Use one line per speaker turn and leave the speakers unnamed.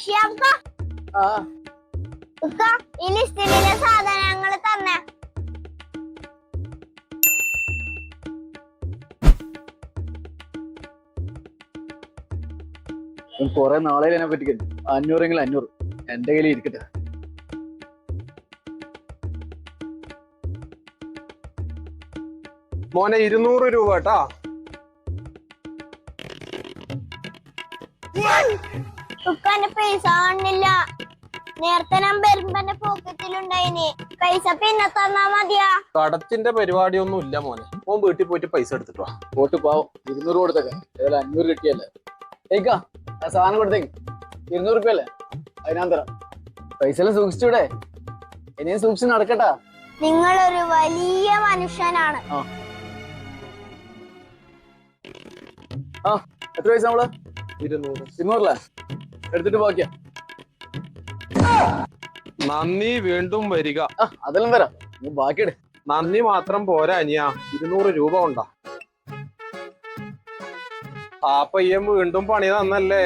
ഷിയാബ്ക, ഉക്ക, ഈ ലിസ്റ്റിലെ സാധനങ്ങൾ തന്നെ.
കൊറേ നാളെ എന്നെ പറ്റിക്കുന്നു. 500 500 എന്റെ കയ്യിൽ ഇരിക്കട്ടെ.
മോനെ 200 രൂപ കേട്ടാ.
ഉക്കാന്റെ പൈസ കാണില്ല. നേരത്തെ ഞാൻ വരുമ്പോ എന്റെ പോക്കറ്റിലുണ്ടായിന്. പൈസ പിന്നെ തന്നാ മതിയാ.
കടത്തിന്റെ പരിപാടിയൊന്നും ഇല്ല മോനെ. മോൻ വീട്ടിൽ പോയിട്ട് പൈസ എടുത്തിട്ട് വാ.
പോട്ട് പാവം 200 കൊടുത്തേക്ക്. ഏതായാലും 500 കിട്ടിയല്ലേ. ഏക്കാ ആ സാധനം കൊടുത്തേക്ക്. 200 റുപ്യ അല്ലേ, അതിനാൻ തരാം. പൈസ എല്ലാം സൂക്ഷിച്ചൂടെ? ഇനിയും സൂക്ഷിച്ച് നടക്കട്ടാ.
നിങ്ങളൊരു വലിയ മനുഷ്യനാണ്.
ആ എത്ര പൈസ നമ്മള്?
200.
200 എടുത്തിട്ട് ബാക്കിയാ.
നന്ദി, വീണ്ടും വരിക.
അതെല്ലാം തരാം, നീ ബാക്കിയെടു.
നന്ദി മാത്രം പോരാ അനിയാ, 200 രൂപ ഉണ്ടാ. ആ പയ്യൻ വീണ്ടും പണി തന്നല്ലേ.